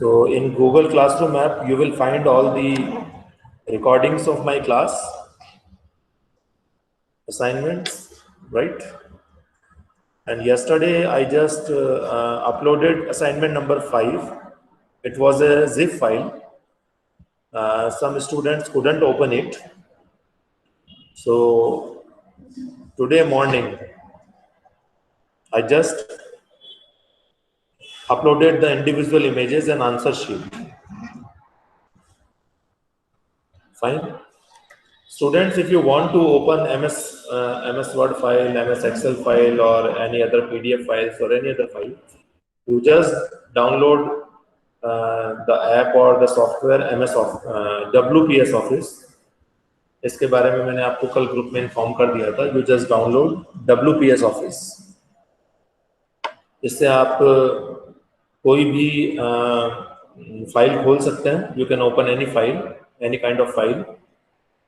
So in Google Classroom app, you will find all the recordings of my class, assignments, right? And yesterday I just uploaded assignment number 5. It was a zip file. Some students couldn't open it. So today morning, I just uploaded the individual images and answer sheet. Fine. Students, if you want to open MS Word file, MS Excel file, or any other PDF files or any other file, you just download the app or the software WPS Office. इसके बारे में मैंने आपको कल group में inform कर दिया था. You just download WPS Office. इससे आप कोई भी फाइल खोल सकते हैं. You can open any file, any kind of file.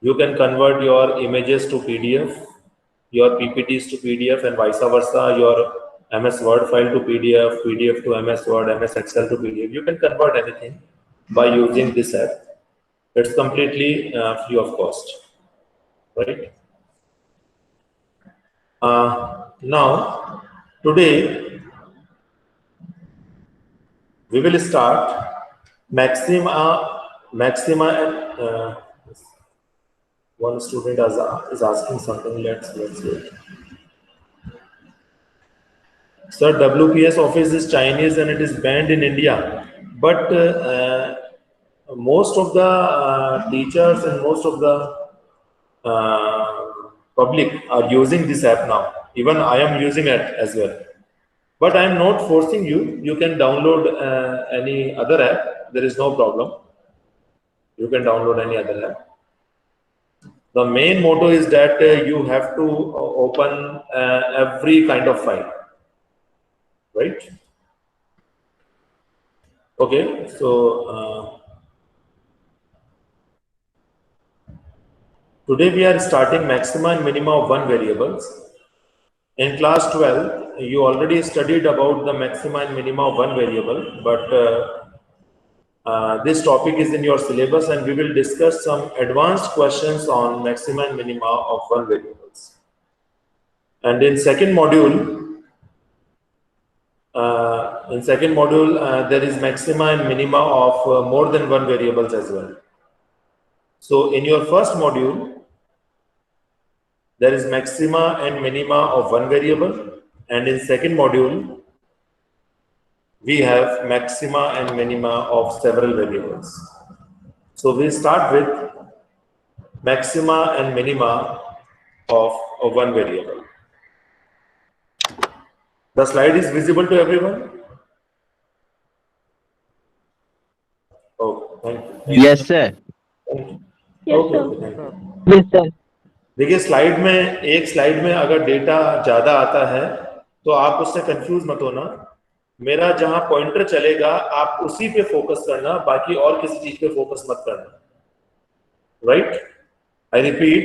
You can convert your images to PDF, your PPTs to PDF, and vice versa, your MS Word file to PDF, PDF to MS Word, MS Excel to PDF. You can convert anything by using this app. It's completely free of cost, right? Now, today, we will start Maxima and one student is asking something. Let's wait. Sir, WPS Office is Chinese and it is banned in India. But most of the teachers and most of the public are using this app now. Even I am using it as well. But I am not forcing you. You can download any other app. There is no problem. You can download any other app. The main motto is that you have to open every kind of file, right? Okay, so today we are starting maxima and minima of one variables. In class 12, you already studied about the maxima and minima of one variable, but this topic is in your syllabus and we will discuss some advanced questions on maxima and minima of one variables. And in second module, there is maxima and minima of more than one variables as well. So in your first module, there is maxima and minima of one variable, and in second module, we have maxima and minima of several variables. So we start with maxima and minima of one variable. The slide is visible to everyone? Oh, thank you. Yes, sir. Yes, Okay, sir. thank you. Yes, sir. देखिए एक slide में अगर data ज्यादा आता है तो आप उससे कंफ्यूज मत होना. मेरा जहां पॉइंटर चलेगा आप उसी पे फोकस करना, बाकी और किसी चीज पे फोकस मत करना, राइट? आई रिपीट,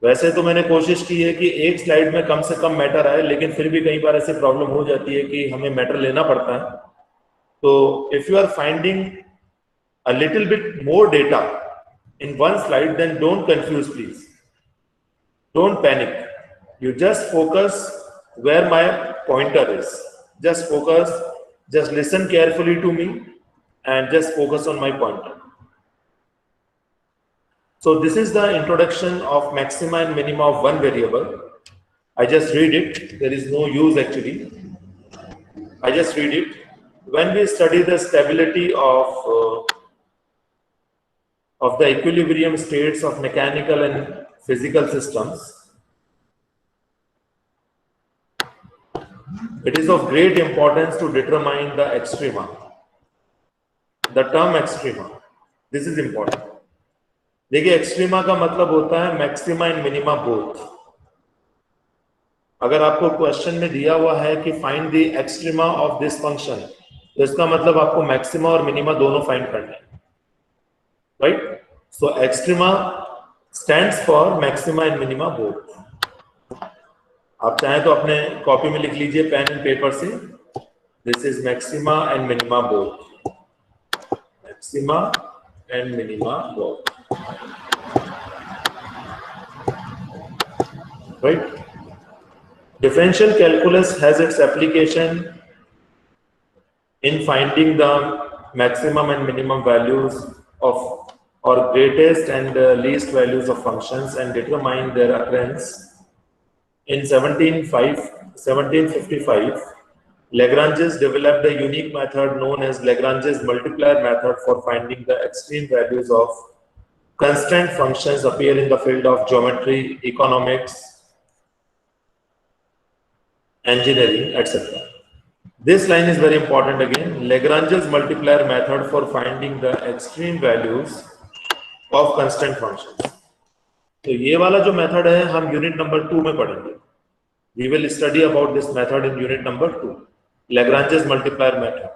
वैसे तो मैंने कोशिश की है कि एक स्लाइड में कम से कम मैटर आए, लेकिन फिर भी कई बार ऐसी प्रॉब्लम हो जाती है कि हमें मैटर लेना पड़ता है. तो if you are finding a little bit more data in one slide, then don't confuse, please. Don't panic. You just focus where my pointer is. Just focus, just listen carefully to me and just focus on my pointer. So this is the introduction of maxima and minima of one variable. I just read it. There is no use actually. I just read it. When we study the stability of the equilibrium states of mechanical and physical systems, it is of great importance to determine the extrema. The term extrema, this is important. देखिए, extrema का मतलब होता है maxima and minima both. अगर आपको question में दिया हुआ है कि find the extrema of this function, तो इसका मतलब आपको maxima और minima दोनों find करना है. Right? So extrema stands for maxima and minima both. आप चाहें तो अपने कॉपी में लिख लीजिए पेन एंड पेपर से. This is maxima and minima both. maxima and minima work. Right? Differential calculus has its application in finding the maximum and minimum values of or greatest and least values of functions and determine their occurrence. In 1755, Lagrange developed a unique method known as Lagrange's multiplier method for finding the extreme values of constant functions appear in the field of geometry, economics, engineering, etc. This line is very important again. Lagrange's multiplier method for finding the extreme values of constant functions. तो ये वाला जो method है हम unit number 2 में पढ़ेंगे. We will study about this method in unit number 2. Lagrange's multiplier method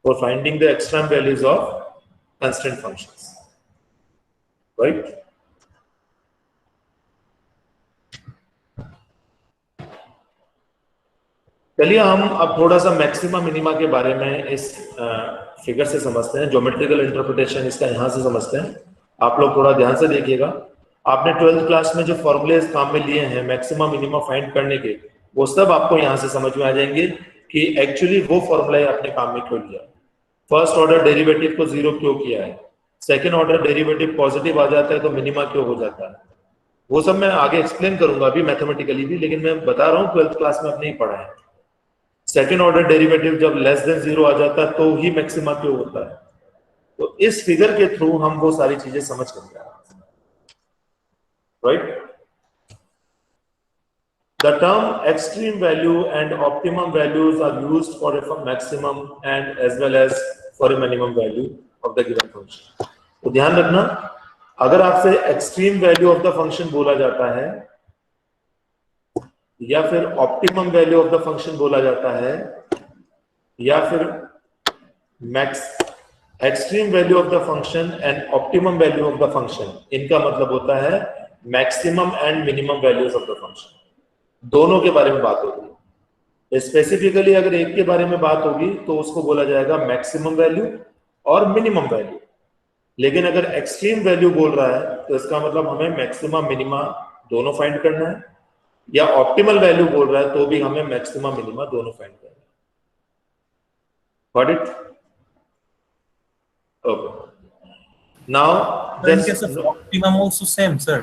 for finding the extreme values of constant functions. Right? चलिए हम अब थोड़ा सा मैक्सिमा मिनिमा के बारे में इस फिगर से समझते हैं. ज्योमेट्रिकल इंटरप्रिटेशन इसका यहां से समझते हैं. आप लोग थोड़ा ध्यान से देखिएगा. आपने 12th क्लास में जो फॉर्मूले काम में लिए हैं मैक्सिमा मिनिमा फाइंड करने के, वो सब आपको यहां से समझ में आ जाएंगे कि एक्चुअली वो फॉर्मूला आपने काम में क्यों लिया. फर्स्ट ऑर्डर डेरिवेटिव को 0 क्यों किया है, सेकेंड ऑर्डर डेरिवेटिव पॉजिटिव आ जाता है तो मिनिमा क्यों हो जाता है, वो सब मैं आगे एक्सप्लेन करूंगा अभी मैथमेटिकली भी, लेकिन मैं बता रहा हूँ 12th क्लास में आपने ही पढ़ा है. सेकेंड ऑर्डर डेरिवेटिव जब लेस देन 0 आ जाता है तो ही मैक्सिमा क्यों होता है. तो इस फिगर के थ्रू हम वो सारी चीजें समझ कर रहे हैं. Right? The term extreme value and optimum values are used for a maximum and as well as for a minimum value of the given function. तो ध्यान रखना, अगर आपसे extreme value of the function बोला जाता है या फिर optimum value of the function बोला जाता है या फिर extreme value of the function and optimum value of the function, इनका मतलब होता है maximum and minimum values of the function. दोनों के बारे में बात होगी. स्पेसिफिकली अगर एक के बारे में बात होगी तो उसको बोला जाएगा मैक्सिमम वैल्यू और मिनिमम वैल्यू. लेकिन अगर एक्सट्रीम वैल्यू बोल रहा है तो इसका मतलब हमें मैक्सिमम मिनिमा दोनों फाइंड करना है, या ऑप्टिमल वैल्यू बोल रहा है तो भी हमें मैक्सिमम मिनिमा दोनों फाइंड करना है. Got it? Okay. Now in case of optimum also same, sir.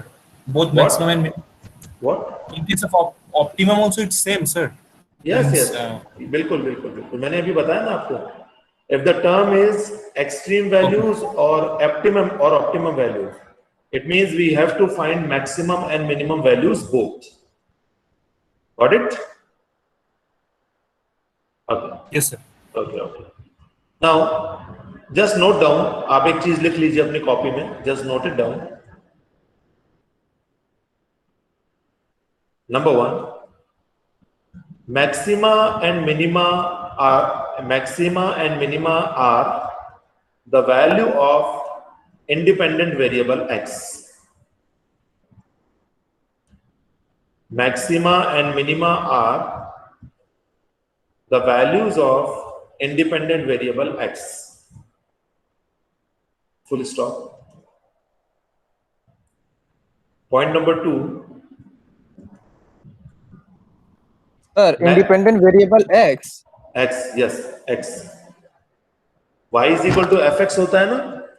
Both What? maximum and minimum. What? In case of optimum also it's same, sir. Yes, Means, yes. बिल्कुल बिल्कुल बिल्कुल. मैंने अभी बताया ना आपको. If the term is extreme values or optimum values, it means we have to find maximum and minimum values both. Got it? Okay. Yes, sir. Okay, okay. Now, just note down. आप एक चीज लिख लीजिए अपनी copy में. Just note it down. Number 1, maxima and minima are the value of independent variable x. Maxima and minima are the values of independent variable x. Full stop. Point number 2. Sir, independent variable x. X, yes, x. Y is equal to fx होता है ना,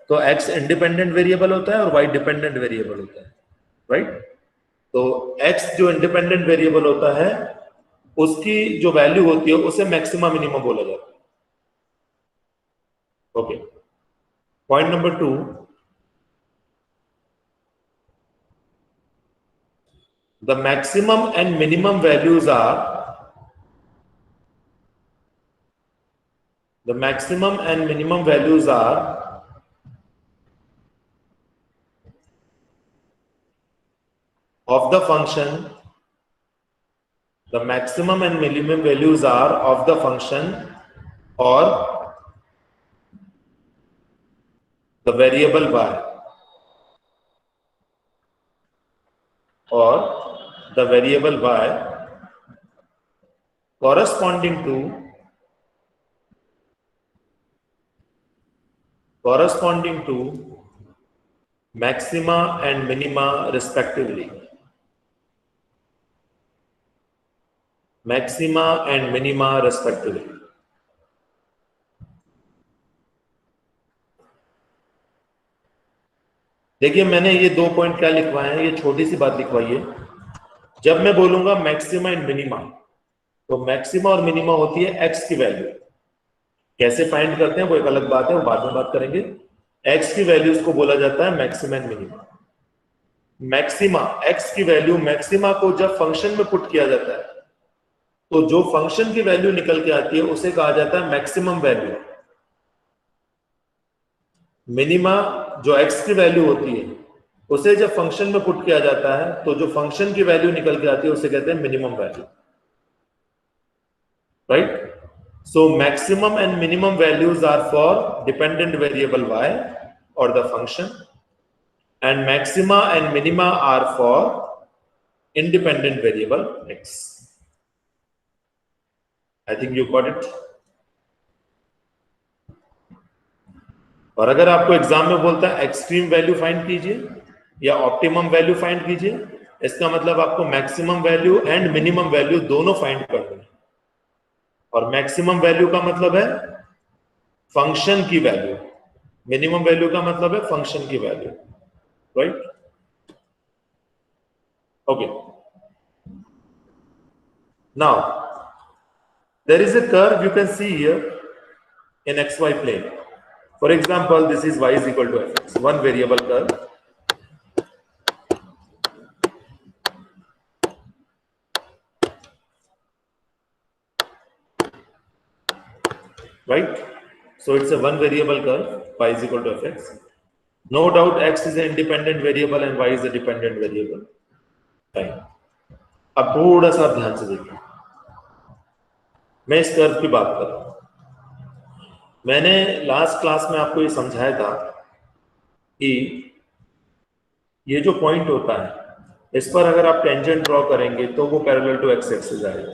तो x independent variable होता है और y dependent variable होता है. Right? तो x जो इंडिपेंडेंट वेरिएबल होता है उसकी जो वैल्यू होती है उसे मैक्सिमा मिनिमम बोला जाता है. Okay. Point number 2, the maximum and minimum values are of the function. The maximum and minimum values are of the function or the variable y, or the variable y corresponding to corresponding to maxima and minima respectively. Maxima and minima respectively. देखिए मैंने ये 2 point क्या लिखवाए हैं, ये छोटी सी बात लिखवाई है। जब मैं बोलूंगा मैक्सिमा एंड मिनिमा, तो मैक्सिमा और मिनिमा होती है एक्स की वैल्यू। कैसे फाइंड करते हैं वो एक अलग बात है, वो बाद में बात करेंगे। एक्स की वैल्यूज को बोला जाता है maxima and minima. Maxima, x की वैल्यू, मैक्सिमा को जब फंक्शन में पुट किया जाता है तो जो फंक्शन की वैल्यू निकल के आती है उसे कहा जाता है मैक्सिमम वैल्यू। मिनिमा जो एक्स की वैल्यू होती है उसे जब फंक्शन में पुट किया जाता है तो जो फंक्शन की वैल्यू निकल के आती है उसे कहते हैं minimum value, right? So maximum and minimum values are for dependent variable y और the function, and maxima and minima are for independent variable x. I think you got it. और अगर आपको एग्जाम में बोलता है एक्सट्रीम वैल्यू फाइंड कीजिए या optimum value find कीजिए, इसका मतलब आपको maximum value and minimum value दोनों फाइंड करनी है। और मैक्सिमम वैल्यू का मतलब है फंक्शन की वैल्यू, मिनिमम वैल्यू का मतलब है फंक्शन की value, right? Okay, now there is a curve you can see here in xy plane. For example, this is y is equal to fx, one variable curve. Right? So it's a one variable curve, y is equal to fx. No doubt x is an independent variable and y is a dependent variable. Fine. अब थोड़ा सा ध्यान से देखिए, मैं इस curve की बात कर रहा हूं। मैंने लास्ट क्लास में आपको ये समझाया था कि ये जो पॉइंट होता है इस पर अगर आप टेंजेंट ड्रॉ करेंगे तो वो पैरेलल टू एक्स एक्सिस आएगा,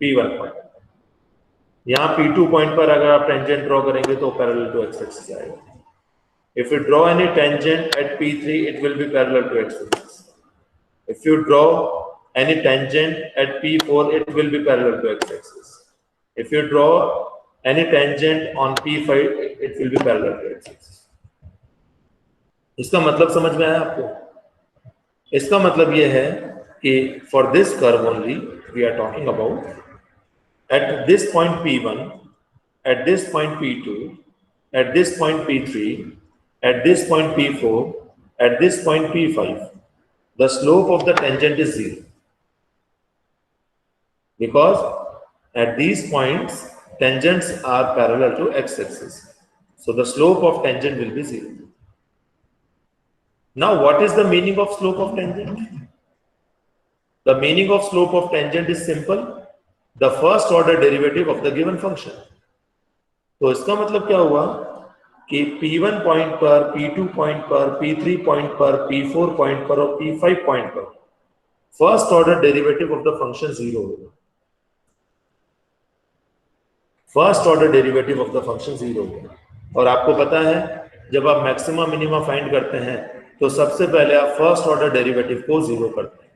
P1 पॉइंट। यहाँ P2 पॉइंट पर अगर आप टेंजेंट ड्रॉ करेंगे तो पैरेलल टू एक्स एक्सिस आएगा। If you draw any tangent at P3 it will be parallel to x axis. If you draw any tangent at P4 it will be parallel to x-axis. If you draw any tangent on P5 it will be parallel to x-axis. इसका मतलब समझ में आया आपको? इसका मतलब ये है कि for this curve only we are talking about at this point P1, at this point P2, at this point P3, at this point P4, at this point P5, the slope of the tangent is 0. Because at these points tangents are parallel to x-axis, so the slope of tangent will be 0. Now what is the meaning of slope of tangent? The meaning of slope of tangent is simple, the first order derivative of the given function. तो इसका मतलब क्या हुआ कि P1 point पर, P2 point पर, P3 point पर, P4 point पर और P5 पॉइंट पर first order derivative of the function 0 होगा। First order derivative of the function 0 होगा। और आपको पता है जब आप मैक्सिमा मिनिमा फाइंड करते हैं तो सबसे पहले आप फर्स्ट ऑर्डर डेरिवेटिव को 0 करते हैं,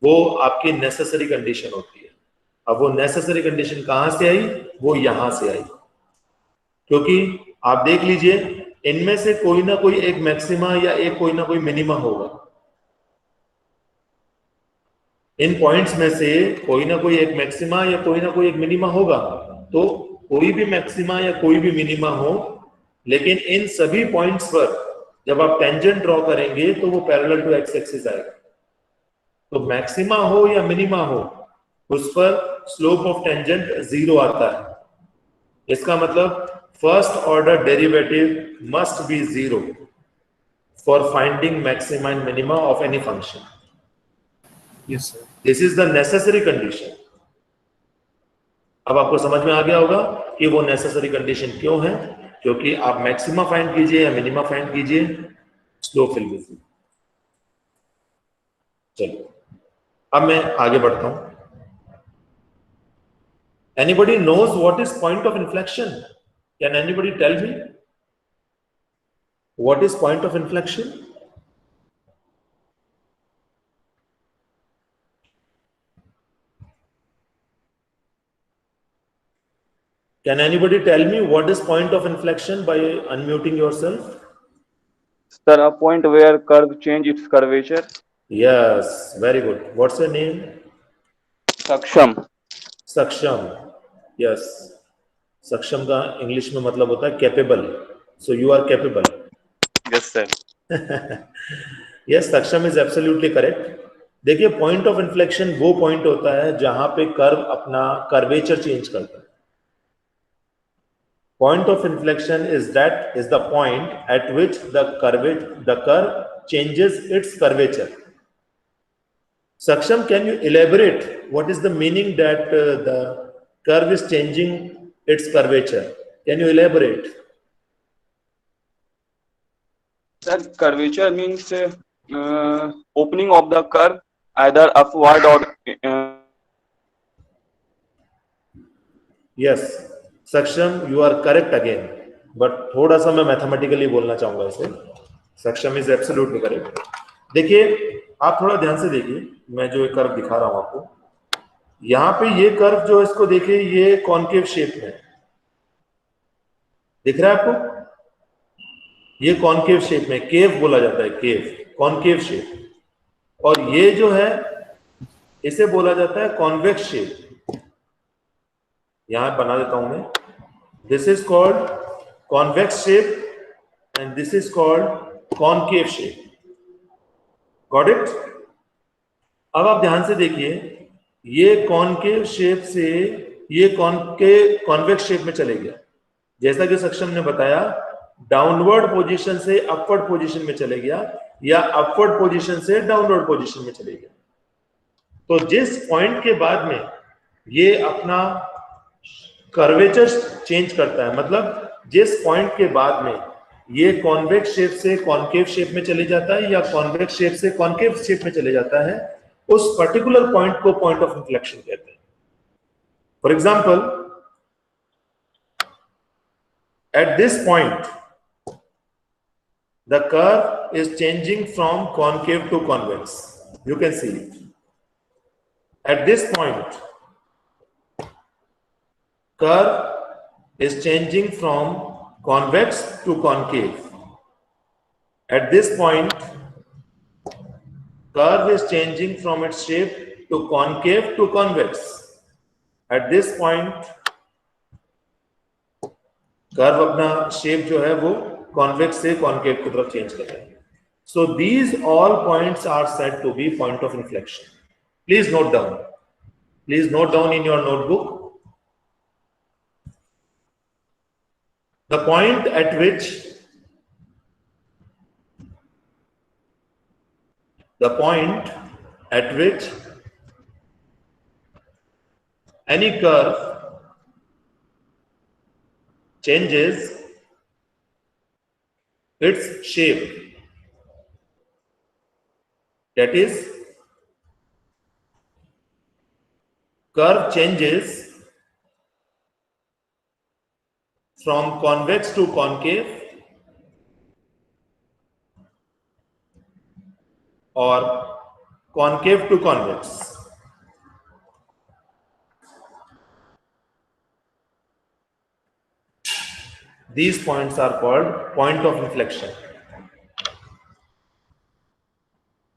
वो आपकी नेसेसरी कंडीशन होती है। अब वो नेसेसरी कंडीशन कहां से आई? वो यहां से आई, क्योंकि आप देख लीजिए इनमें से कोई ना कोई एक मैक्सिमा या एक कोई ना कोई मिनिमा होगा। इन पॉइंट्स में से कोई ना कोई एक मैक्सिमा या कोई ना कोई एक मिनिमा होगा। तो कोई भी मैक्सिमा या कोई भी मिनिमा हो, लेकिन इन सभी पॉइंट्स पर जब आप टेंजेंट ड्रॉ करेंगे तो वो पैरेलल टू एक्स एक्सिस आएगा। तो मैक्सिमा हो या मिनिमा हो, उस पर स्लोप ऑफ टेंजेंट 0 आता है। इसका मतलब first order derivative must be 0 for finding maxima and minima of any function. Yes, sir. This is the necessary condition. अब आपको समझ में आ गया होगा कि वो नेसेसरी कंडीशन क्यों है, क्योंकि आप मैक्सिमा फाइंड कीजिए या मिनिमा फाइंड कीजिए, स्लोप विल बी 0। चलिए अब मैं आगे बढ़ता हूं। Anybody knows what is point of inflection? Can anybody tell me what is point of inflection? Can anybody tell me what is point of inflection by unmuting yourself? Sir, a point where curve change its curvature. Yes, very good. What's your name? Saksham. Saksham. Yes. Saksham का English में मतलब होता है capable. So you are capable. Yes, sir. Yes, Saksham is absolutely correct. देखिए point of inflection वो point होता है जहां पे कर्व अपना कर्वेचर चेंज करता है. Point of inflection is the point at which the curve changes its curvature. Saksham, can you elaborate what is the meaning that the curve is changing its curvature? Can you elaborate? Sir, curvature means opening of the curve either upward or Yes, Saksham, you are correct again. But थोड़ा सा मैं mathematically बोलना चाहूंगा इसे. Saksham is absolutely correct. देखिए आप थोड़ा ध्यान से देखिए, मैं जो कर्व दिखा रहा हूं आपको, यहाँ पे ये कर्व जो इसको देखिए ये कॉन्केव शेप में दिख रहा है आपको. ये कॉन्केव शेप में, केव बोला जाता है, केव, कॉन्केव शेप. और ये जो है इसे बोला जाता है कॉन्वेक्स शेप. यहां बना देता हूं मैं. This is called convex shape and this is called concave shape. Got it? अब आप ध्यान से देखिए, ये कॉन्केव शेप से ये कॉन्वेक्स शेप में चले गया. जैसा कि सक्षम ने बताया, डाउनवर्ड पोजीशन से अपवर्ड पोजीशन में चले गया या अपवर्ड पोजीशन से डाउनवर्ड पोजीशन में चले गया. तो जिस पॉइंट के बाद में ये अपना कर्वेचर चेंज करता है, मतलब जिस पॉइंट के बाद में ये कॉन्वेक्स शेप से कॉन्केव शेप में चले जाता है या कॉन्वेक्स शेप से कॉन्केव शेप में चले जाता है, उस पर्टिकुलर पॉइंट को पॉइंट ऑफ इन्फ्लेक्शन कहते हैं. For example, at this point the curve is changing from concave to convex. You can see it. At this point curve is changing from convex to concave. At this point curve is changing from its shape to concave to convex. At this point curve अपना shape जो है वो convex से concave की तरफ change कर रहा है. So these all points are said to be point of inflection. Please note down. Please note down in your notebook. The point at which any curve changes its shape, that is, curve changes from convex to concave or concave to convex. These points are called point of inflection.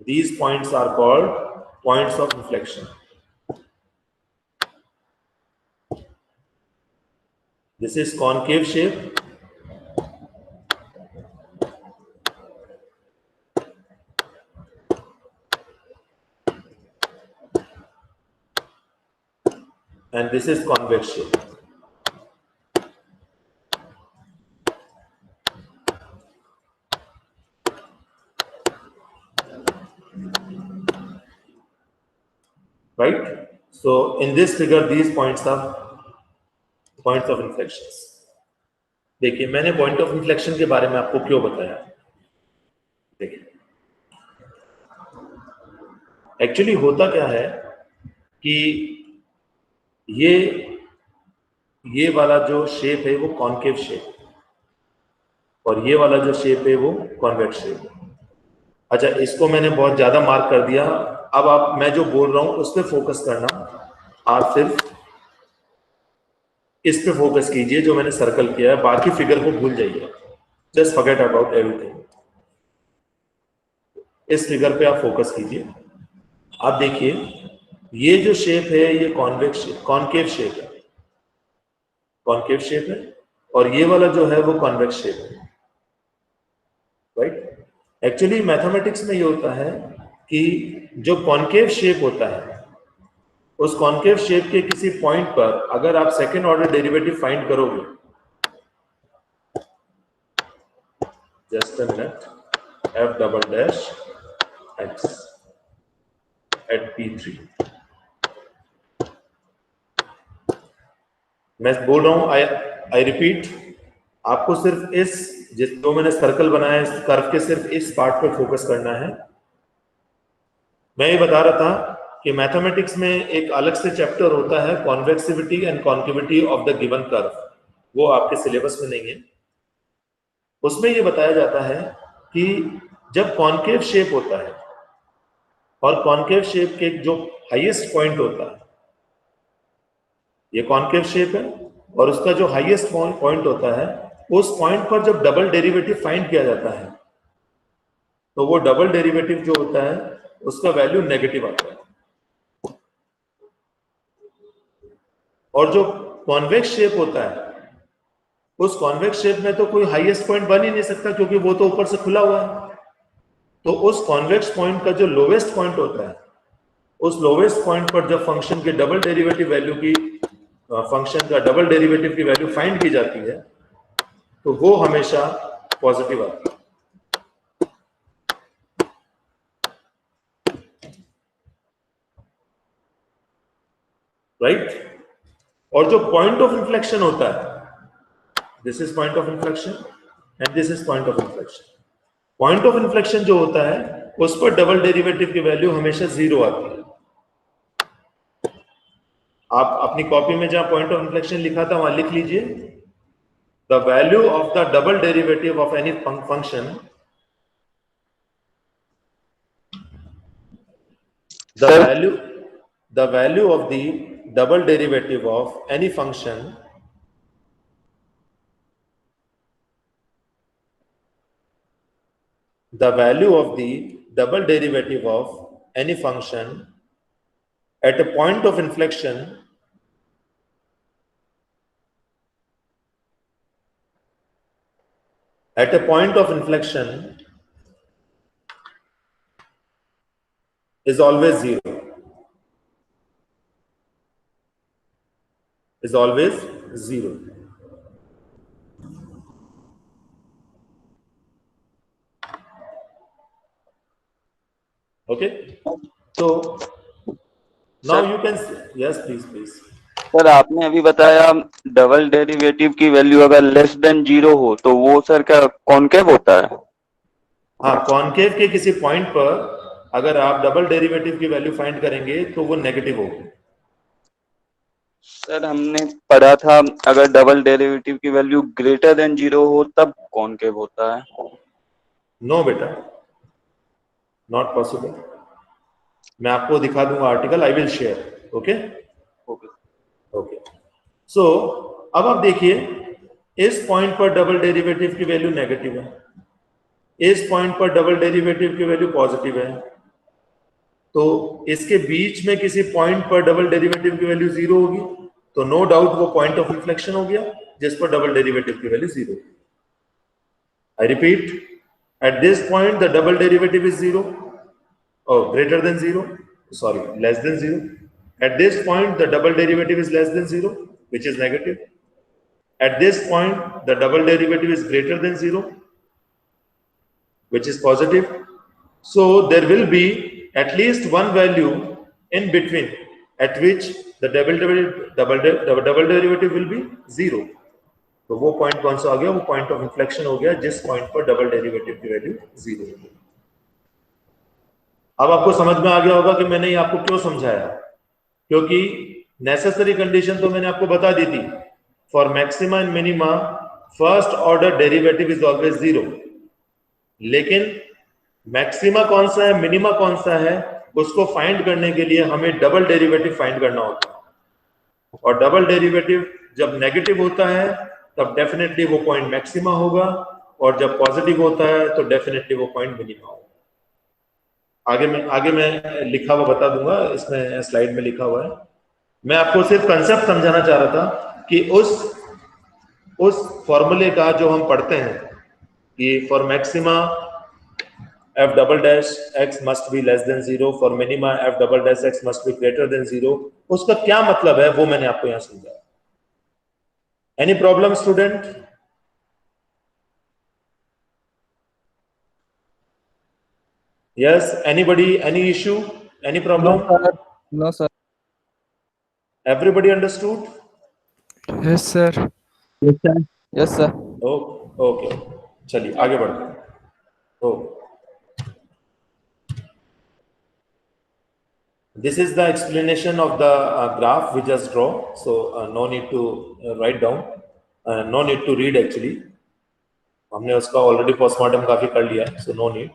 These points are called points of inflection. This is concave shape. And this is convex shape. Right? So in this figure these points are points of inflections. देखिए मैंने point of inflection के बारे में आपको क्यों बताया. देखिए actually होता क्या है कि ये ये वाला जो शेप है वो कॉनकेव शेप, और ये वाला जो शेप है वो कॉन्वेक्स शेप। अच्छा, इसको मैंने बहुत ज्यादा मार्क कर दिया। अब आप, मैं जो बोल रहा हूं उस पर फोकस करना, आप सिर्फ इस पे फोकस कीजिए जो मैंने सर्कल किया है, बाकी फिगर को भूल जाइए, जस्ट फॉरगेट अबाउट एवरीथिंग। इस फिगर पे आप फोकस कीजिए। आप देखिए, ये जो शेप है ये कॉन्वेक्स कॉनकेव शेप है, कॉनकेव शेप है, और ये वाला जो है वो कॉन्वेक्स शेप है, राइट। एक्चुअली मैथमेटिक्स में ये होता है कि जो कॉनकेव शेप होता है, उस कॉनकेव शेप के किसी पॉइंट पर अगर आप सेकेंड ऑर्डर डेरिवेटिव फाइंड करोगे, just a minute, f double dash x at P3, मैं बोल रहा हूं, आई रिपीट, आपको सिर्फ जो मैंने सर्कल बनाया है इस कर्व के सिर्फ इस पार्ट पे फोकस करना है। मैं ये बता रहा था कि मैथमेटिक्स में एक अलग से चैप्टर होता है convexity and concavity of the given curve, वो आपके सिलेबस में नहीं है। उसमें ये बताया जाता है कि जब कॉन्केव शेप होता है और कॉन्केव शेप के जो हाईएस्ट पॉइंट होता है, ये कॉन्केव शेप है और उसका जो हाईएस्ट पॉइंट होता है, उस पॉइंट पर जब डबल डेरिवेटिव फाइंड किया जाता है तो वो डबल डेरिवेटिव जो होता है उसका वैल्यू नेगेटिव आता है। और जो कॉन्वेक्स शेप होता है, उस कॉन्वेक्स शेप में तो कोई हाईएस्ट पॉइंट बन ही नहीं सकता क्योंकि वो तो ऊपर से खुला हुआ है। तो उस कॉन्वेक्स पॉइंट का जो लोवेस्ट पॉइंट होता है, उस लोवेस्ट पॉइंट पर जब फंक्शन के डबल डेरिवेटिव वैल्यू की फंक्शन का डबल डेरिवेटिव की वैल्यू फाइंड की जाती है तो वो हमेशा पॉजिटिव आती है, राइट। और जो पॉइंट ऑफ इन्फ्लेक्शन होता है, this is point of inflection and this is point of inflection. Point of inflection जो होता है उस पर डबल डेरिवेटिव की वैल्यू हमेशा 0 आती है। आप अपनी कॉपी में जहां पॉइंट ऑफ इन्फ्लेक्शन लिखा था वहां लिख लीजिए, the value of the double derivative of any function, the value of the double derivative of any function the value of the double derivative of any function at a point of inflection is always zero, is always zero. Okay, so now you can, yes please. Sir आपने अभी बताया double derivative की value अगर less than 0 हो तो वो sir क्या concave होता है? हाँ, कॉनकेव के किसी पॉइंट पर अगर आप डबल डेरिवेटिव की वैल्यू फाइंड करेंगे तो वो नेगेटिव होगी। सर हमने पढ़ा था अगर डबल डेरिवेटिव की वैल्यू ग्रेटर देन 0 हो तब कॉनकेव होता है। नो बेटा, नॉट पॉसिबल। मैं आपको दिखा दूंगा article, I will share. Okay okay, so अब आप देखिए, इस पॉइंट पर डबल डेरिवेटिव की वैल्यू नेगेटिव है, इस पॉइंट पर डबल डेरिवेटिव की वैल्यू पॉजिटिव है, तो इसके बीच में किसी पॉइंट पर डबल डेरिवेटिव की वैल्यू 0 होगी, तो नो डाउट वो पॉइंट ऑफ इन्फ्लेक्शन हो गया जिस पर डबल डेरिवेटिव की value 0। I repeat, at this point the double derivative is 0 or greater than 0, sorry, less than 0. At this point the double derivative is less than 0, which is negative. At this point the double derivative is greater than 0, which is positive. So there will be at least one value in between at which the double derivative will be 0. तो वो point कौन सा आ गया? वो point of inflection हो गया जिस point पर डबल डेरिवेटिव की वैल्यू 0 होगी। अब आपको समझ में आ गया होगा कि मैंने ये आपको क्यों समझाया, क्योंकि नेसेसरी कंडीशन तो मैंने आपको बता दी थी for maxima and minima first order derivative is always 0. लेकिन मैक्सिमा कौन सा है, मिनिमा कौन सा है, उसको फाइंड करने के लिए हमें डबल डेरिवेटिव फाइंड करना होता है। और डबल डेरिवेटिव जब नेगेटिव होता है तब डेफिनेटली वो पॉइंट मैक्सिमा होगा, और जब पॉजिटिव होता है तो डेफिनेटली वो पॉइंट मिनिमा होगा। आगे मैं लिखा हुआ बता दूंगा, इसमें स्लाइड में लिखा हुआ है। मैं आपको सिर्फ कंसेप्ट समझाना चाह रहा था कि उस फॉर्मूले का जो हम पढ़ते हैं कि for maxima f double dash x must be less than 0, for minima f double dash x must be greater than 0, उसका क्या मतलब है वो मैंने आपको यहां समझाया। Any problem student? Yes, anybody, any issue, any problem? No, sir. No, sir. Everybody understood? Yes, sir. Yes, sir. Yes, sir. Okay, चलिए आगे बढ़ते हैं। Okay, this is the explanation of the graph we just draw, so no need to write down, no need to read actually, हमने उसका already postmortem काफी कर लिया है, so no need.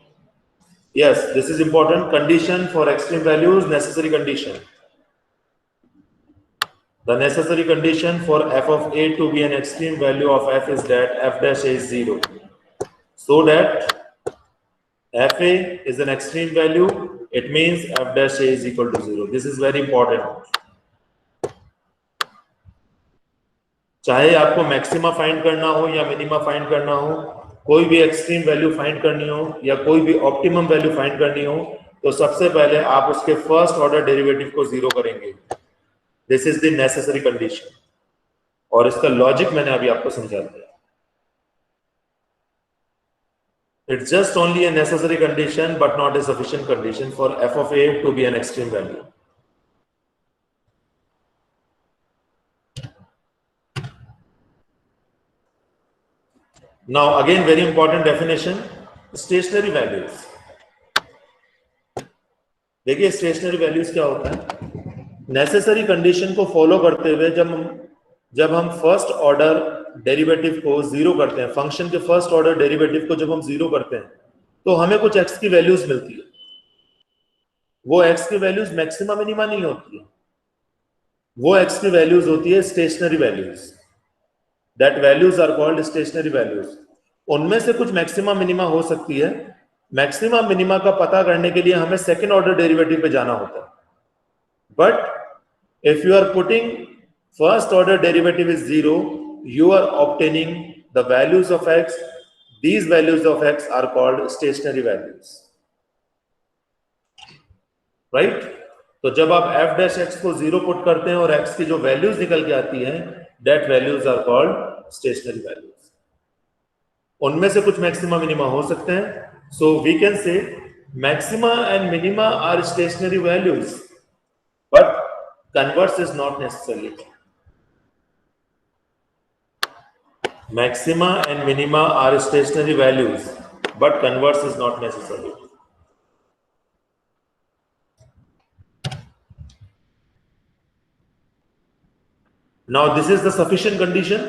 Yes, this is important condition for extreme values, necessary condition. The necessary condition for f of a to be an extreme value of f is that f dash a is 0, so that f a is an extreme value, it means f dash a is equal to 0. This is very important. चाहे आपको maxima find करना हो या minima find करना हो, कोई भी extreme value find करनी हो या कोई भी ऑप्टिमम वैल्यू फाइंड करनी हो, तो सबसे पहले आप उसके फर्स्ट ऑर्डर डेरिवेटिव को 0 करेंगे। This is the necessary condition, और इसका लॉजिक मैंने अभी आपको समझा दिया। It's just only a necessary condition but not a sufficient condition for f of a to be an extreme value. Now again very important definition, stationary values. देखिए stationery values क्या होता है। नेसेसरी कंडीशन को follow करते हुए जब हम first order derivative को 0 करते हैं, फंक्शन के फर्स्ट ऑर्डर डेरिवेटिव को जब हम 0 करते हैं, तो हमें कुछ x की वैल्यूज मिलती है। वो x की वैल्यूज मैक्सिमा मिनिमा नहीं होती है, वो x की वैल्यूज होती है stationary values. That values are called stationary values. उनमें से कुछ मैक्सिमा मिनिमा हो सकती है। मैक्सिमा मिनिमा का पता करने के लिए हमें सेकेंड ऑर्डर डेरिवेटिव पे जाना होता है। But if you are putting first order derivative is 0, you are obtaining the values of x. These values of x are called stationary values, right? तो जब आप f dash x को 0 put करते हैं और x की जो वैल्यूज निकल के आती हैं, that values are called stationary values. उनमें से कुछ मैक्सिमा मिनिमा हो सकते हैं। So we can say maxima and minima are stationary values, but converse is not necessary. Maxima and minima are stationary values, but converse is not necessary. Now this is the sufficient condition.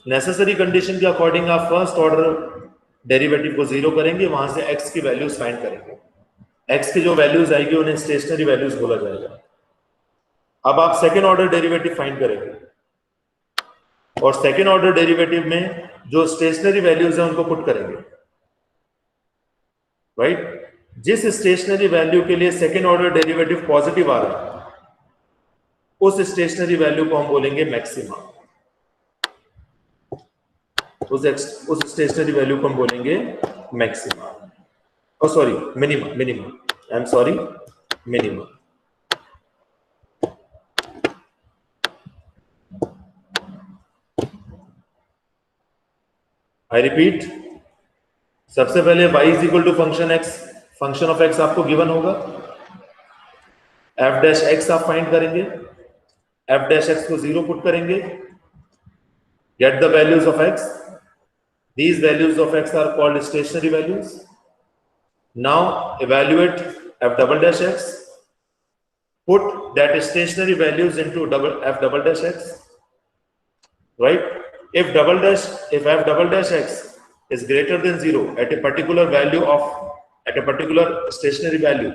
Necessary condition के according आप first order derivative को 0 करेंगे, वहां से x की values find करेंगे। x की जो वैल्यूज आएगी उन्हें स्टेशनरी वैल्यूज बोला जाएगा। अब आप सेकेंड ऑर्डर डेरिवेटिव फाइंड करेंगे, और सेकेंड ऑर्डर डेरिवेटिव में जो स्टेशनरी वैल्यूज है उनको पुट करेंगे, राइट? जिस स्टेशनरी वैल्यू के लिए सेकेंड ऑर्डर डेरिवेटिव पॉजिटिव आ रहा है, उस स्टेशनरी वैल्यू को हम बोलेंगे मैक्सिमा। उस स्टेशनरी वैल्यू को हम बोलेंगे maxima, o sorry minima, I am sorry, minima. I repeat, सबसे पहले y is equal to function x, function of x आपको गिवन होगा, f डैश x आप फाइंड करेंगे, f डैश x को 0 पुट करेंगे, get the values of x. These values of x are called stationary values. Now evaluate f double dash x, put that stationary values into f double dash x, right? If f double dash x is greater than 0 at a particular stationary value,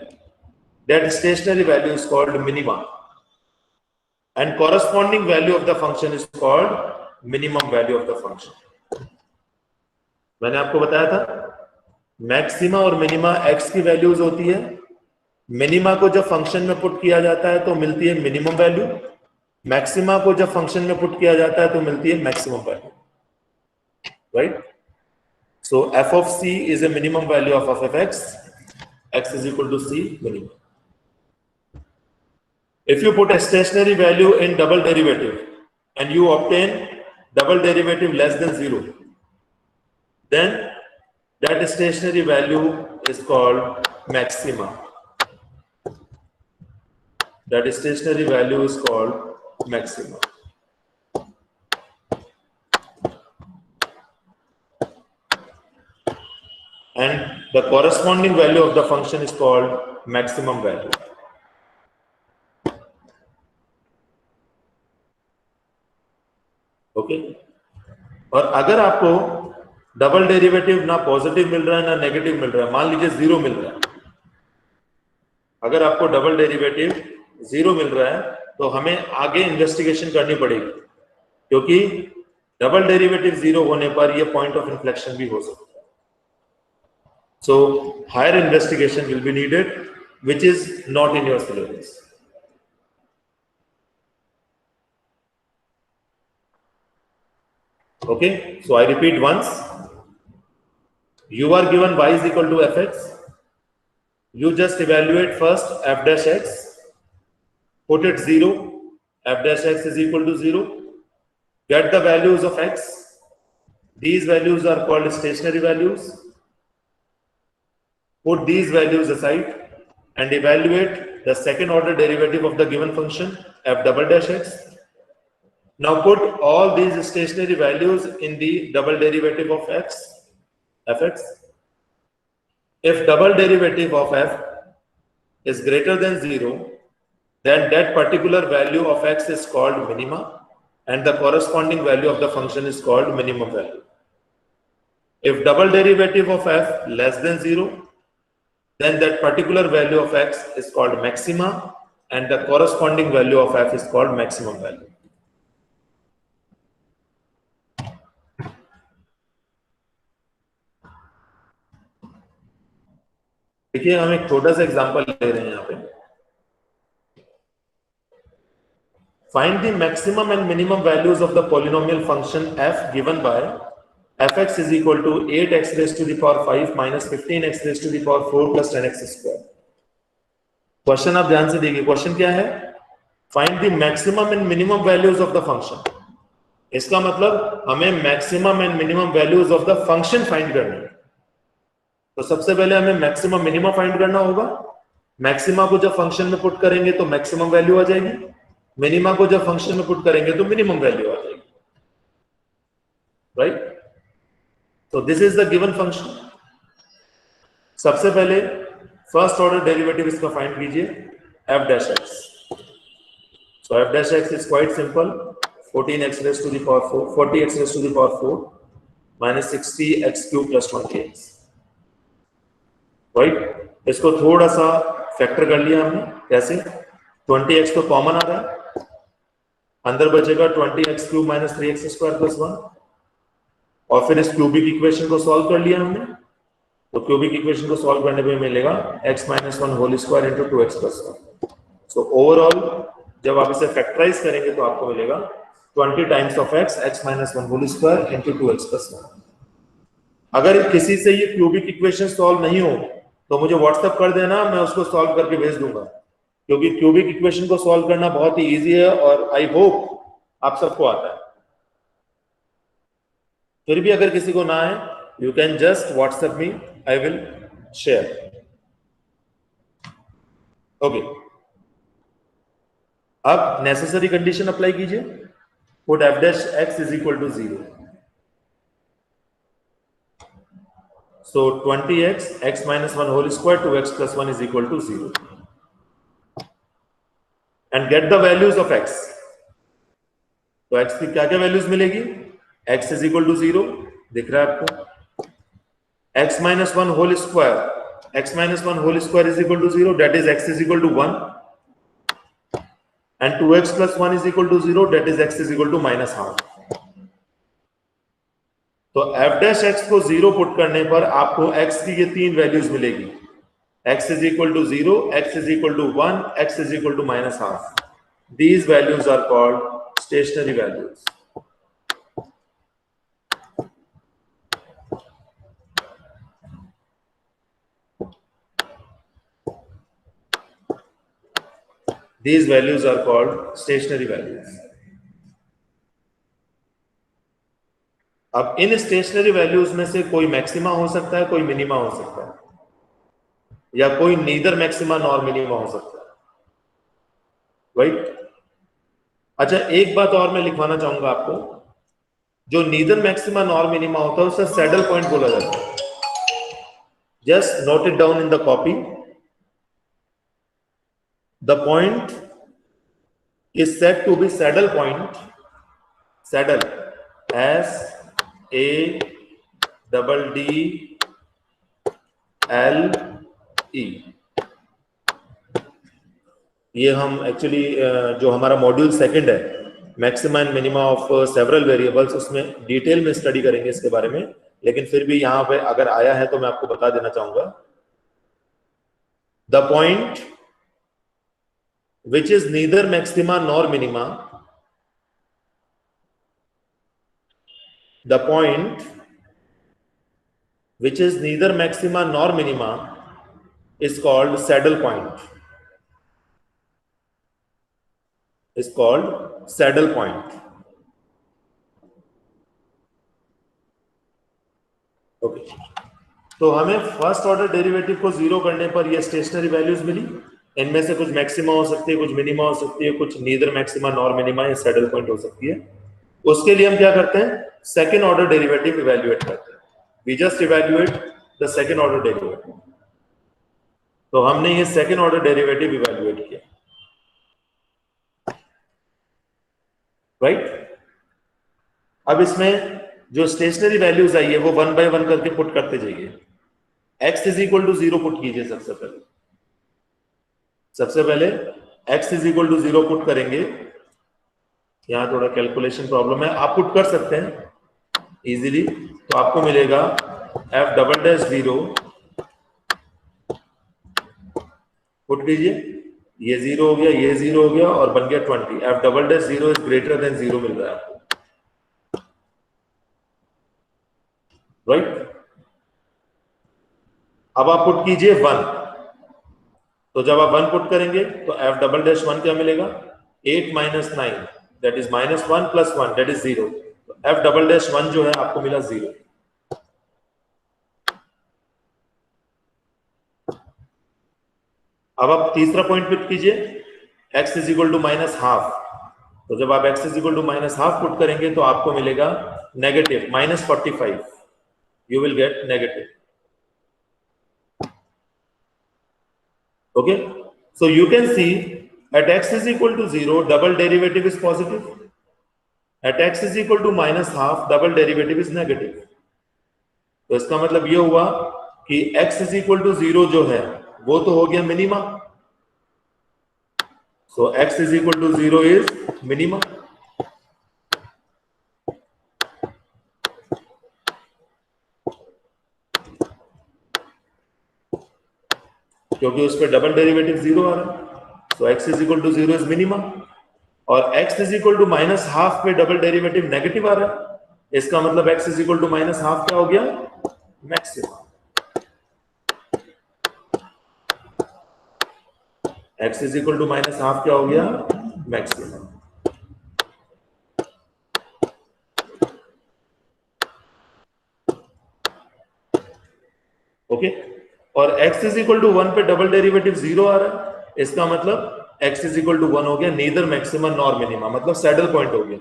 that stationary value is called minima, and corresponding value of the function is called minimum value of the function. मैंने आपको बताया था maxima और minima x की values होती है। Minima को जब फंक्शन में पुट किया जाता है तो मिलती है मिनिमम वैल्यू, मैक्सिमा को जब फंक्शन में पुट किया जाता है तो मिलती है maximum value, right? So f of c is a minimum value of f of x is equal to c minimum. If you put a stationary value in double derivative and you obtain double derivative less than 0, then that stationary value is called maxima. That stationary value is called maxima. And the corresponding value of the function is called maximum value. Okay और अगर आपको double derivative ना positive मिल रहा है ना negative मिल रहा है, मान लीजिए 0 मिल रहा है, अगर आपको डबल डेरिवेटिव 0 मिल रहा है तो हमें आगे इन्वेस्टिगेशन करनी पड़ेगी, क्योंकि डबल डेरिवेटिव 0 होने पर यह पॉइंट ऑफ इन्फ्लेक्शन भी हो सकता है. So higher investigation will be needed which is not in your syllabus. Okay, so I repeat once. You are given y is equal to fx. You just evaluate first f dash x, put it 0, f dash x is equal to 0, get the values of x. These values are called stationary values. Put these values aside and evaluate the second order derivative of the given function f double dash x. Now put all these stationary values in the double derivative of fx. If double derivative of f is greater than 0, then that particular value of x is called minima and the corresponding value of the function is called minimum value. If double derivative of f less than 0, then that particular value of x is called maxima and the corresponding value of f is called maximum value. देखिए हम एक छोटा सा example ले रहे हैं यहाँ पे. Find the maximum and minimum values of the polynomial function f given by fx is equal to 8x raise to the power 5 minus 15x raise to the power 4 plus 10x square. Question आप ध्यान से देखिए. Question क्या है? Find the maximum and minimum values of the function. इसका मतलब हमें maximum and minimum values of the function find करनी है. तो सबसे पहले हमें मैक्सिमम मिनिमम फाइंड करना होगा. मैक्सिमा को जब फंक्शन में पुट करेंगे तो मैक्सिमम वैल्यू आ जाएगी, मिनिमा को जब फंक्शन में पुट करेंगे तो मिनिमम वैल्यू आ जाएगी, राइट? तो this is the given function. सबसे पहले फर्स्ट ऑर्डर डेरिवेटिव इसका फाइंड कीजिए f dash x. So f dash x is quite simple. 14x raised to the power 4 40x raised to the power 4 minus 60x cube plus 20x, right? इसको थोड़ा सा factor कर लिया हमने. कैसे? 20x तो कॉमन आ रहा है, अंदर बचेगा 20x cube minus 3x square plus 1, और फिर इस क्यूबिक इक्वेशन को सॉल्व कर लिया हमने. तो क्यूबिक इक्वेशन को सॉल्व करने पे मिलेगा x minus 1 whole square into 2x plus 1. So overall जब आप इसे फैक्टराइज करेंगे तो आपको मिलेगा 20 times of x minus 1 whole square into 2x plus 1. अगर किसी से ये क्यूबिक इक्वेशन सॉल्व नहीं हो तो मुझे व्हाट्सएप कर देना, मैं उसको सॉल्व करके भेज दूंगा, क्योंकि क्यूबिक इक्वेशन को सॉल्व करना बहुत ही इजी है और आई होप आप सबको आता है. फिर भी अगर किसी को ना आए, you can just WhatsApp me, I will share. Okay, अब नेसेसरी कंडीशन अप्लाई कीजिए. Put f dash x is equal to 0. So 20x, x minus 1 whole square to x plus 1 is equal to 0. And get the values of x. तो x की क्या क्या values मिलेगी? x is equal to 0 दिख रहा है आपको, x minus 1 whole square, x minus 1 whole square is equal to 0, that is x is equal to 1, and 2x plus 1 is equal to 0, that is x is equal to minus half. तो f dash x को 0 put करने पर आपको x की ये तीन values मिलेगी, x is equal to 0, x is equal to 1, x is equal to minus half. These values are called stationary values. These values are called stationary values. अब इन stationery values में से कोई मैक्सिमा हो सकता है, कोई मिनिमा हो सकता है, या कोई नीदर मैक्सिमा नॉर मिनिमा हो सकता है, राइट? अच्छा, एक बात और मैं लिखवाना चाहूंगा आपको, जो नीदर मैक्सिमा नॉर मिनिमा होता है उसे सैडल पॉइंट बोला जाता है। Just note it down in the copy. The point is said to be saddle point, saddle S A double D L E. ये हम एक्चुअली जो हमारा मॉड्यूल सेकंड है, maxima and minima of several variables, उसमें detail में study करेंगे इसके बारे में, लेकिन फिर भी यहां पे अगर आया है तो मैं आपको बता देना चाहूंगा। The point which is neither maxima nor minima, the point which is neither maxima nor minima is called saddle point, is called saddle point. Okay, तो हमें फर्स्ट ऑर्डर डेरिवेटिव को जीरो करने पर ये स्टेशनरी वैल्यूज मिली। इनमें से कुछ maxima हो सकती है, कुछ मिनिमा हो सकती है, कुछ नीदर मैक्सिमा नॉर मिनिमा या सैडल पॉइंट हो सकती है। उसके लिए हम क्या करते हैं? सेकेंड ऑर्डर डेरिवेटिव इवेल्युएट करते हैं। We just evaluate the second order derivative. तो हमने ये सेकेंड ऑर्डर डेरिवेटिव इवेल्युएट किया, राइट? अब इसमें जो स्टेशनरी वैल्यूज आई है वो 1 बाय 1 करके पुट करते जाइए। x is equal to 0 put कीजिए। सबसे पहले x is equal to 0 put करेंगे। यहां थोड़ा कैलकुलेशन प्रॉब्लम है, आप पुट कर सकते हैं इजीली। तो आपको मिलेगा f डबल डैश 0 पुट कीजिए, ये 0 हो गया, ये 0 हो गया और बन गया 20। f double dash 0 is greater than 0 मिल रहा है आपको, राइट? अब आप पुट कीजिए 1। तो जब आप 1 पुट करेंगे तो f डबल डैश 1 क्या मिलेगा? 8 minus 9 that is minus 1 plus 1 that is 0। तो f डबल डैश 1 जो है आपको मिला 0। अब आप तीसरा पॉइंट पुट कीजिए, x is equal to minus half. तो जब आप x is equal to minus half put करेंगे तो आपको मिलेगा negative minus 45। You will get negative, okay? So you can see at x is equal to 0 double derivative is positive, at x is equal to minus half double derivative is negative. तो इसका मतलब ये हुआ कि x is equal to 0 जो है वो तो हो गया minima. So x is equal to 0 is minima. क्योंकि उस पर डबल डेरिवेटिव 0 आ रहा है, so x is equal to 0 is minima. और x is equal to minus half पे डबल डेरिवेटिव नेगेटिव आ रहा है, इसका मतलब x is equal to minus half क्या हो गया? Maxima. x is equal to minus half क्या हो गया? मैक्सिमम। ओके, और x इज इक्वल टू 1 पे डबल डेरिवेटिव 0 आ रहा है, इसका मतलब x इज इक्वल टू 1 हो गया नीदर मैक्सिमा नॉर मिनिमा, मतलब सैडल पॉइंट हो गया।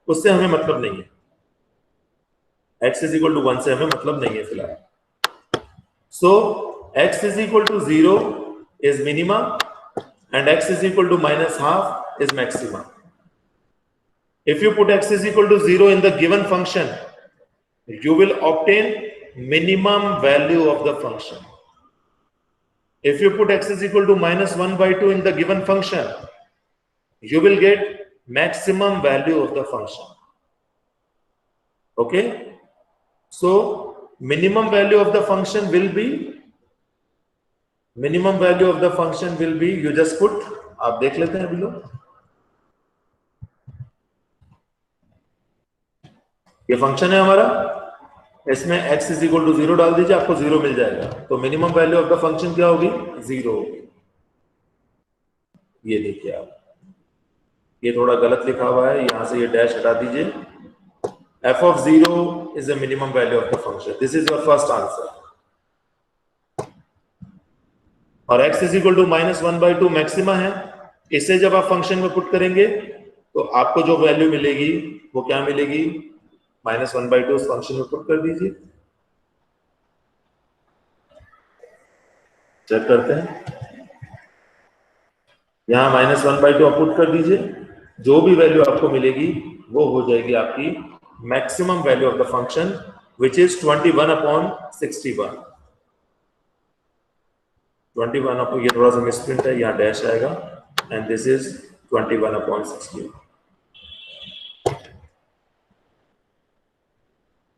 उससे हमें मतलब नहीं है, x इज इक्वल टू 1 से हमें मतलब नहीं है फिलहाल। So x is equal to 0 is minima and x is equal to minus half is maxima. If you put x is equal to 0 in the given function, you will obtain minimum value of the function. If you put x is equal to minus 1 by 2 in the given function, you will get maximum value of the function. Okay? So minimum value of the function will be, you just put, आप देख लेते हैं अभी लोग, ये function है हमारा, इसमें x इज इक्वल टू 0 डाल दीजिए, आपको 0 मिल जाएगा। तो minimum value of the function क्या होगी? 0 होगी। ये देखिए आप, ये थोड़ा गलत लिखा हुआ है, यहां से ये डैश हटा दीजिए। f of 0 is the minimum value of the function. This is your first answer. और x is equal to minus 1 by 2 maxima है। इसे जब आप फंक्शन में पुट करेंगे तो आपको जो वैल्यू मिलेगी वो क्या मिलेगी? माइनस 1 by 2 उस फंक्शन में पुट कर दीजिए। चेक करते हैं, यहां माइनस 1 by 2 आप पुट कर दीजिए, जो भी वैल्यू आपको मिलेगी वो हो जाएगी आपकी maximum value of the function, which is 21/61। 21 upon, ये थोड़ा सा मिसप्रिंट है, यहाँ डैश आएगा, and this is 21/60।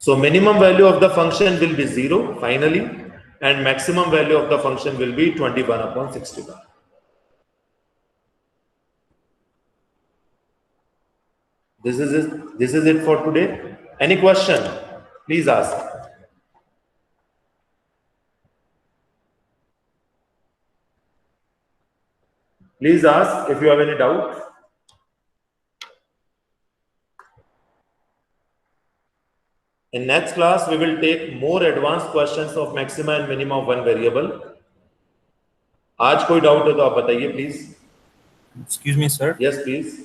So minimum value of the function will be 0 finally, and maximum value of the function will be 21/61. This is it for today. Any question? Please ask. Please ask if you have any doubt. In next class, we will take more advanced questions of maxima and minima of one variable. आज कोई doubt है तो आप बताइए please. Excuse me, sir. Yes, please.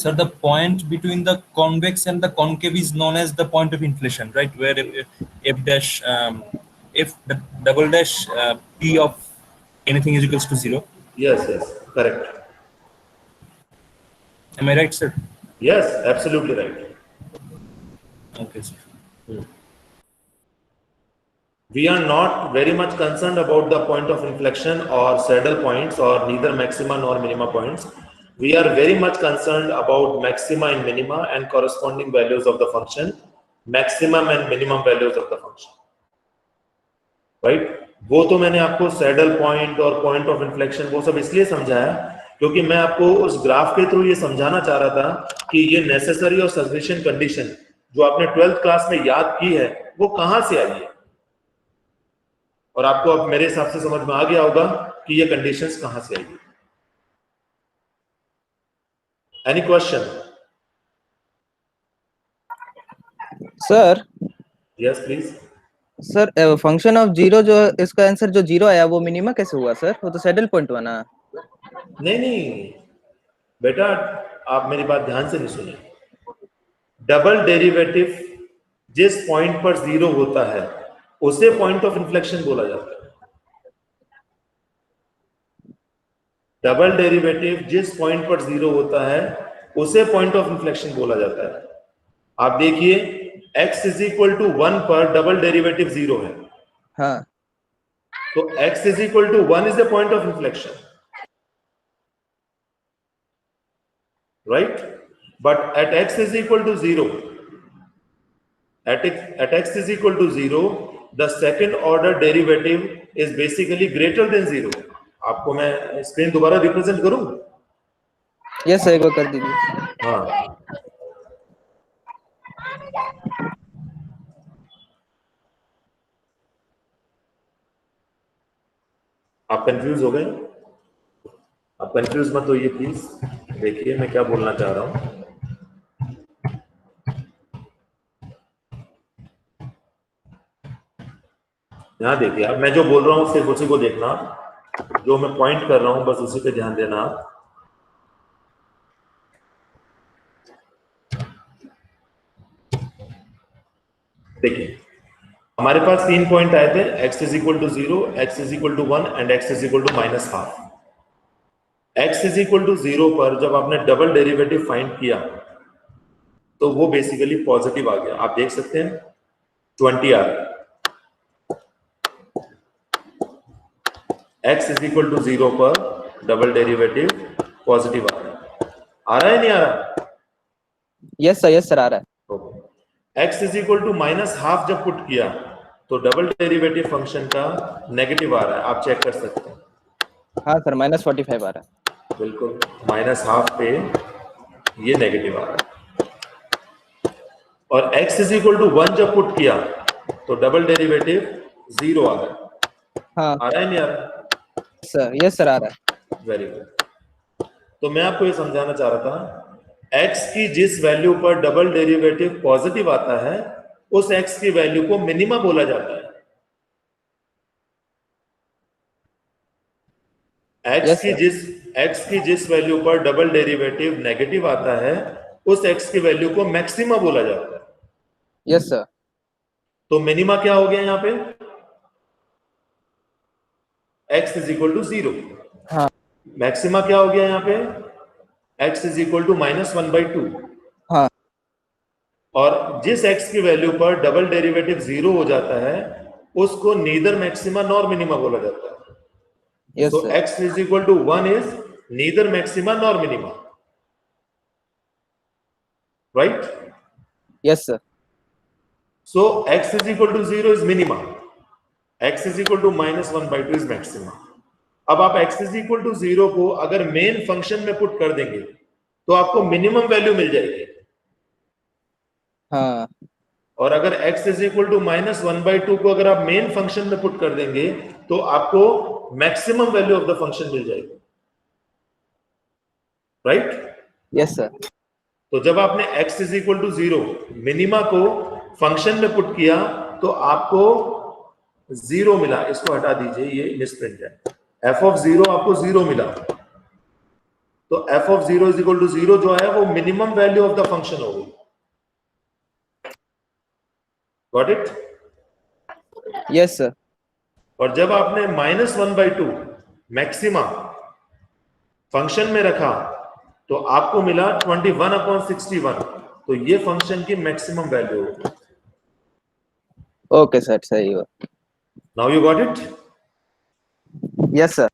Sir, the point between the convex and the concave is known as the point of inflation, right? Where f dash, if the double dash p of anything is equals to 0. Yes, correct. Am I right, sir? Yes, absolutely right. Okay, sir. We are not very much concerned about the point of inflection or saddle points, or neither maxima nor minima points. We are very much concerned about maxima and minima and corresponding values of the function, maximum and minimum values of the function. Right? वो तो मैंने आपको saddle point और point of inflection वो सब इसलिए समझाया क्योंकि मैं आपको उस ग्राफ के थ्रू ये समझाना चाह रहा था कि ये नेसेसरी और सफिशिएंट कंडीशन जो आपने 12th क्लास में याद की है वो कहां से आई है, और आपको अब मेरे हिसाब से समझ में आ गया होगा कि ये कंडीशंस कहां से आई है। Any question? Sir Yes, please. Sir function of 0 जो इसका आंसर जो 0 आया वो मिनिमा कैसे हुआ सर? वो तो सैडल पॉइंट बना। नहीं बेटा, आप मेरी बात ध्यान से नहीं सुने। डबल डेरिवेटिव जिस पॉइंट पर 0 होता है उसे पॉइंट ऑफ इन्फ्लेक्शन बोला जाता है। डबल डेरिवेटिव जिस पॉइंट पर 0 होता है उसे पॉइंट ऑफ इन्फ्लेक्शन बोला जाता है। आप देखिए x इज इक्वल टू 1 पर डबल डेरिवेटिव 0 है। हाँ, तो x is equal to 1 is the point of inflection, right? But at x is equal to 0, at x is equal to 0, the second order derivative is basically greater than 0. आपको मैं screen दोबारा represent करूं? Yes sir, एक बार कर दीजिए। हाँ, आप confuse हो गए? आप कंफ्यूज मत होइए प्लीज, देखिए मैं क्या बोलना चाह रहा हूं। यहाँ देखिए, अब मैं जो बोल रहा हूँ सिर्फ उसी को देखना, जो मैं पॉइंट कर रहा हूं बस उसी पे ध्यान देना। देखिए हमारे पास 3 पॉइंट आए थे, x is equal to 0, x is equal to 1 and x is equal to -½ x is equal to 0 पर जब आपने डबल डेरिवेटिव फाइंड किया तो वो बेसिकली पॉजिटिव आ गया। आप देख सकते हैं 20 आ रहा है। x इज इक्वल टू 0 पर डबल डेरिवेटिव पॉजिटिव आ रहा है नहीं आ रहा? यस सर आ रहा है। x is equal to minus half जब पुट किया तो डबल डेरिवेटिव फंक्शन का नेगेटिव आ रहा है, आप चेक कर सकते हैं। हाँ सर -45 आ रहा है। बिल्कुल, माइनस हाफ पे ये नेगेटिव आ रहा है। और x इज इक्वल टू 1 जब पुट किया तो डबल डेरिवेटिव 0 आ रहा है। हाँ आ रहा है नहीं आ रहा? सर, यस सर आ रहा है। Very good. तो मैं आपको ये समझाना चाह रहा था, x की जिस वैल्यू पर डबल डेरिवेटिव पॉजिटिव आता है उस x की वैल्यू को मिनिमा बोला जाता है। Yes, x की जिस वैल्यू पर डबल डेरिवेटिव नेगेटिव आता है उस x की वैल्यू को मैक्सिमा बोला जाता है। Yes sir. तो मिनिमा क्या हो गया यहाँ पे? x is equal to 0। हाँ मैक्सिमा क्या हो गया यहाँ पे? x is equal to -1/2। हाँ और जिस x की वैल्यू पर डबल डेरिवेटिव 0 हो जाता है उसको नीदर मैक्सिमा नॉर मिनिमा बोला जाता है। Yes So sir. x is equal to 1 is neither maxima nor minima, right? Yes sir. So x is equal to 0 is minima, x is equal to -1/2 is maxima. अब आप x is equal to 0 को अगर main function में put कर देंगे तो आपको minimum value मिल जाएगी। हाँ और अगर x is equal to -1/2 को अगर आप मेन फंक्शन में पुट कर देंगे तो आपको maximum value of the function मिल जाएगी, राइट? Yes sir. तो जब आपने x is equal to 0 minima को फंक्शन में पुट किया तो आपको 0 मिला। इसको हटा दीजिए, ये मिसप्रिंट है। f ऑफ 0 आपको 0 मिला, तो f of 0 is equal to 0 जो है वो minimum value of the function होगी। Got it? Yes sir. और जब आपने -1/2 मैक्सिमा फंक्शन में रखा तो आपको मिला 21/61, तो ये फंक्शन की मैक्सिमम वैल्यू होगी। ओके सर, सही हुआ। Now you got it? Yes sir.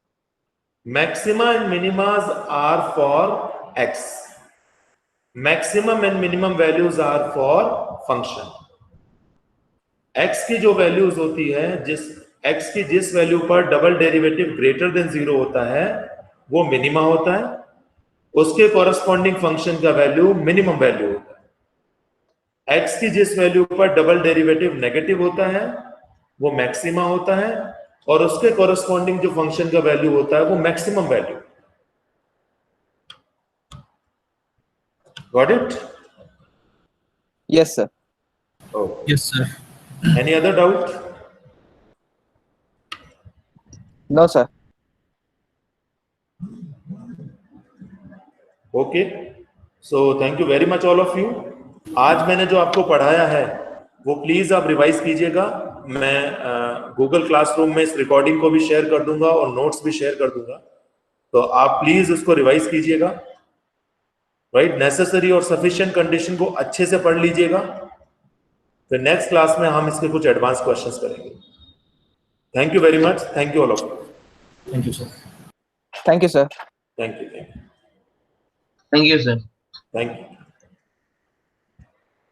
Maxima and minimas are for x. Maximum and minimum values are for function. x की जो वैल्यूज होती है, x की जिस वैल्यू पर डबल डेरिवेटिव ग्रेटर देन 0 होता है वो मिनिमा होता है, उसके कॉरस्पॉन्डिंग फंक्शन का वैल्यू मिनिमम वैल्यू होता है। x की जिस वैल्यू पर डबल डेरिवेटिव नेगेटिव होता है वो मैक्सिमा होता है, और उसके कॉरस्पॉन्डिंग जो फंक्शन का वैल्यू होता है वो maximum value. Got it? Yes sir. Yes, sir. Any other doubt? No sir. Okay, so thank you very much all of you. आज मैंने जो आपको पढ़ाया है वो प्लीज आप रिवाइज कीजिएगा। मैं गूगल क्लासरूम में इस रिकॉर्डिंग को भी शेयर कर दूंगा और नोट्स भी शेयर कर दूंगा, तो आप प्लीज उसको रिवाइज कीजिएगा, राइट? नेसेसरी और सफिशिएंट कंडीशन को अच्छे से पढ़ लीजिएगा। फिर नेक्स्ट क्लास में हम इसके कुछ एडवांस क्वेश्चंस करेंगे। Thank you very much. Thank you all of you. Thank you, sir. Thank you sir. Thank you. Thank you, sir. Thank you.